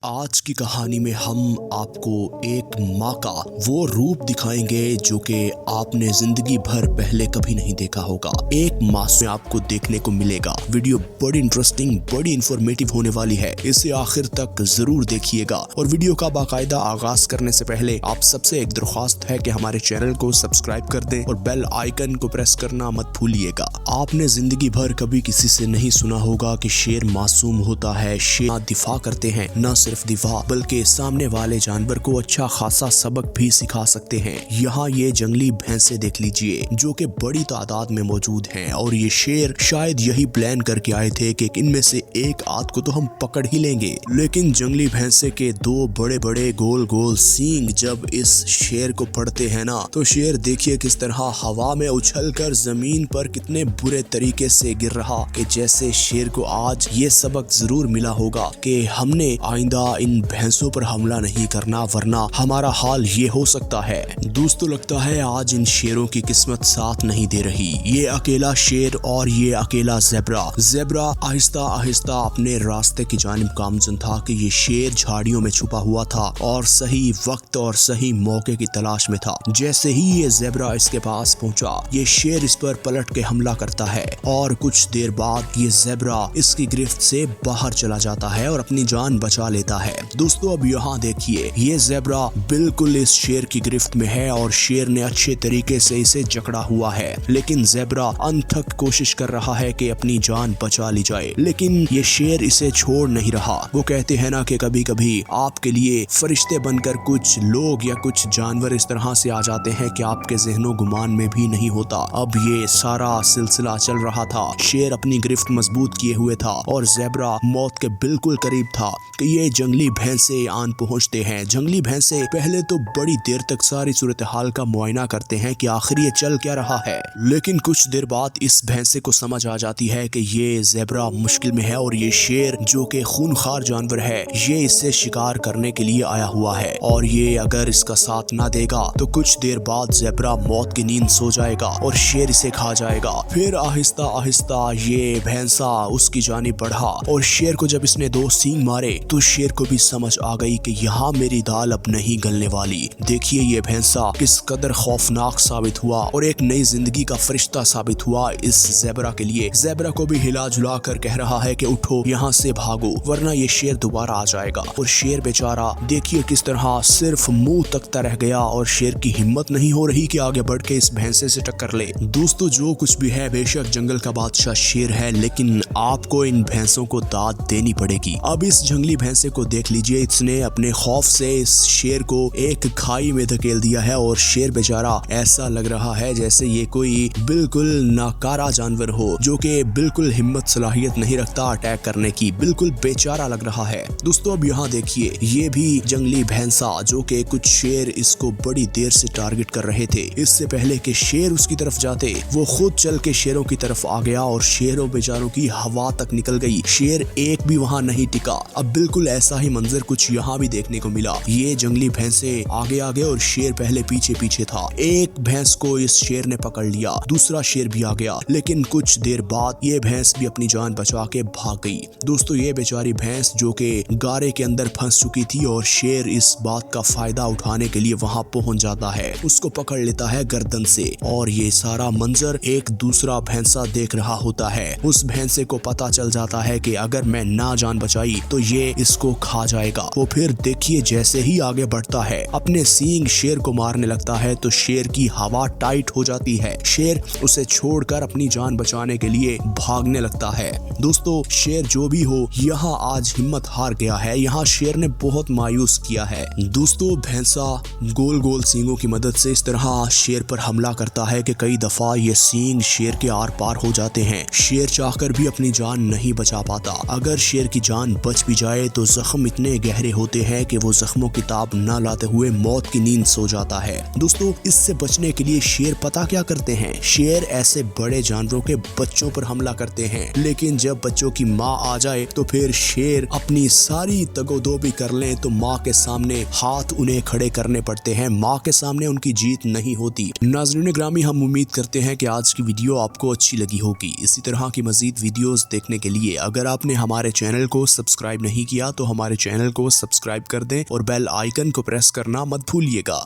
आज की कहानी में हम आपको एक माँ का वो रूप दिखाएंगे जो कि आपने जिंदगी भर पहले कभी नहीं देखा होगा। एक माँ में आपको देखने को मिलेगा। वीडियो बड़ी इंटरेस्टिंग, बड़ी इंफॉर्मेटिव होने वाली है, इसे आखिर तक जरूर देखिएगा। और वीडियो का बाकायदा आगाज करने से पहले आप सबसे एक दरख्वास्त है कि हमारे चैनल को सब्सक्राइब कर दें और बेल आइकन को प्रेस करना मत भूलिएगा। आपने जिंदगी भर कभी किसी से नहीं सुना होगा कि शेर मासूम होता है, शेर दिफा करते हैं, न सिर्फ दिफा बल्कि सामने वाले जानवर को अच्छा खासा सबक भी सिखा सकते हैं। यहाँ ये जंगली भैंसे देख लीजिए जो कि बड़ी तादाद में मौजूद हैं और ये शेर शायद यही प्लान करके आए थे कि इनमें से एक आध को तो हम पकड़ ही लेंगे। लेकिन जंगली भैंसे के दो बड़े बड़े गोल गोल सींग जब इस शेर को पड़ते हैं ना, तो शेर देखिए किस तरह हवा में उछलकर जमीन पर कितने बुरे तरीके से गिर रहा कि जैसे शेर को आज ये सबक जरूर मिला होगा कि हमने आइंदा इन भैंसों पर हमला नहीं करना, वरना हमारा हाल ये हो सकता है। दोस्तों, लगता है आज इन शेरों की किस्मत साथ नहीं दे रही। ये अकेला शेर और ये अकेला ज़ेब्रा आहिस्ता आहिस्ता अपने रास्ते की जानिब गामजन था कि ये शेर झाड़ियों में छुपा हुआ था और सही वक्त और सही मौके की तलाश में था। जैसे ही ये ज़ेब्रा इसके पास पहुंचा, ये शेर इस पर पलट के हमला करता है और कुछ देर बाद ये ज़ेब्रा इसकी गिरफ्त से बाहर चला जाता है और अपनी जान बचा लेता है। दोस्तों, अब यहाँ देखिए, ये ज़ेब्रा बिल्कुल इस शेर की गिरफ्त में है और शेर ने अच्छे तरीके से इसे जकड़ा हुआ है, लेकिन ज़ेब्रा अनथक कोशिश कर रहा है कि अपनी जान बचा ली जाए, लेकिन ये शेर इसे छोड़ नहीं रहा। वो कहते हैं ना कि कभी कभी आपके लिए फरिश्ते बनकर कुछ लोग या कुछ जानवर इस तरह से आ जाते हैं कि आपके ज़हनो गुमान में भी नहीं होता। अब ये सारा सिलसिला चल रहा था। शेर अपनी गिरफ्त मजबूत किए हुए था और ज़ेब्रा मौत के बिल्कुल करीब था कि ये जंगली भैंसे आन पहुंचते हैं। जंगली भैंसे पहले तो बड़ी देर तक सारी सूरत हाल का मुआयना करते हैं कि आखिर ये चल क्या रहा है, लेकिन कुछ देर बाद इस भैंसे को समझ आ जाती है कि ये ज़ेब्रा मुश्किल में है और ये शेर जो कि खूनखार जानवर है, ये इससे शिकार करने के लिए आया हुआ है और ये अगर इसका साथ ना देगा तो कुछ देर बाद ज़ेब्रा मौत की नींद सो जाएगा और शेर इसे खा जाएगा। फिर आहिस्ता आहिस्ता ये भैंसा उसकी जानिब बढ़ा और शेर को जब इसने दो सींग मारे तो शेर को भी समझ आ गई कि यहाँ मेरी दाल अब नहीं गलने वाली। देखिए ये भैंसा किस कदर खौफनाक साबित हुआ और एक नई जिंदगी का फरिश्ता साबित हुआ इस ज़ेब्रा के लिए। ज़ेब्रा को भी हिला जुला कर कह रहा है कि उठो, यहाँ से भागो, वरना ये शेर दोबारा आ जाएगा। और शेर बेचारा देखिए किस तरह सिर्फ मुंह तकता रह गया और शेर की हिम्मत नहीं हो रही कि आगे बढ़ के इस भैंसे से टक्कर ले। दोस्तों, जो कुछ भी है, बेशक जंगल का बादशाह शेर है, लेकिन आपको इन भैंसों को दाद देनी पड़ेगी। अब इस जंगली भैंसे को देख लीजिए, इसने अपने खौफ से इस शेर को एक खाई में धकेल दिया है और शेर बेचारा ऐसा लग रहा है जैसे ये कोई बिल्कुल नाकारा जानवर हो जो कि बिल्कुल हिम्मत सलाहियत नहीं रखता अटैक करने की, बिल्कुल बेचारा लग रहा है। दोस्तों, अब यहाँ देखिए, ये भी जंगली भैंसा जो कि कुछ शेर इसको बड़ी देर से टारगेट कर रहे थे, इससे पहले कि शेर उसकी तरफ जाते वो खुद चल के शेरों की तरफ आ गया और शेरों बेचारों की हवा तक निकल गई। शेर एक भी वहाँ नहीं टिका। अब बिल्कुल ऐसा ही मंजर कुछ यहाँ भी देखने को मिला। ये जंगली भैंसे आगे आगे और शेर पहले पीछे पीछे था। एक भैंस को इस शेर ने पकड़ लिया, दूसरा शेर भी आ गया, लेकिन कुछ देर बाद ये भैंस भी अपनी जान बचा के भाग गई। दोस्तों, ये बेचारी भैंस जो कि गारे के अंदर फंस चुकी थी और शेर इस बात का फायदा उठाने के लिए वहां पहुंच जाता है, उसको पकड़ लेता है गर्दन से और ये सारा मंजर एक दूसरा भैंसा देख रहा होता है। उस भैंसे को पता चल जाता है कि अगर मैं ना जान बचाई तो ये इसको खा जाएगा। वो फिर देखिए जैसे ही आगे बढ़ता है, अपने सींग शेर को मारने लगता है तो शेर की हवा टाइट हो जाती है। शेर उसे छोड़कर अपनी जान बचाने के लिए भागने लगता है। दोस्तों, शेर जो भी हो, यहाँ आज हिम्मत हार गया है। यहाँ शेर ने बहुत मायूस किया है। दोस्तों, भैंसा गोल गोल सींगों की मदद से इस तरह शेर पर हमला करता है कि कई दफा ये सींग शेर के आर पार हो जाते हैं। शेर चाहकर भी अपनी जान नहीं बचा पाता। अगर शेर की जान बच भी जाए तो जख्म इतने गहरे होते हैं कि वो जख्मों की ताब न लाते हुए मौत की नींद सो जाता है। दोस्तों, इससे बचने के लिए शेर पता क्या करते हैं? शेर ऐसे बड़े जानवरों के बच्चों पर हमला करते हैं, लेकिन जब बच्चों की माँ आ जाए तो फिर शेर अपनी सारी तगोदोबी कर ले तो माँ के सामने हाथ उन्हें खड़े करने पड़ते हैं। माँ के सामने उनकी जीत नहीं होती। नाज़रीन ग्रामी, हम उम्मीद करते हैं कि आज की वीडियो आपको अच्छी लगी होगी। इसी तरह की मजीद वीडियोस देखने के लिए अगर आपने हमारे चैनल को सब्सक्राइब नहीं किया तो हमारे चैनल को सब्सक्राइब कर दें और बेल आइकन को प्रेस करना मत भूलिएगा।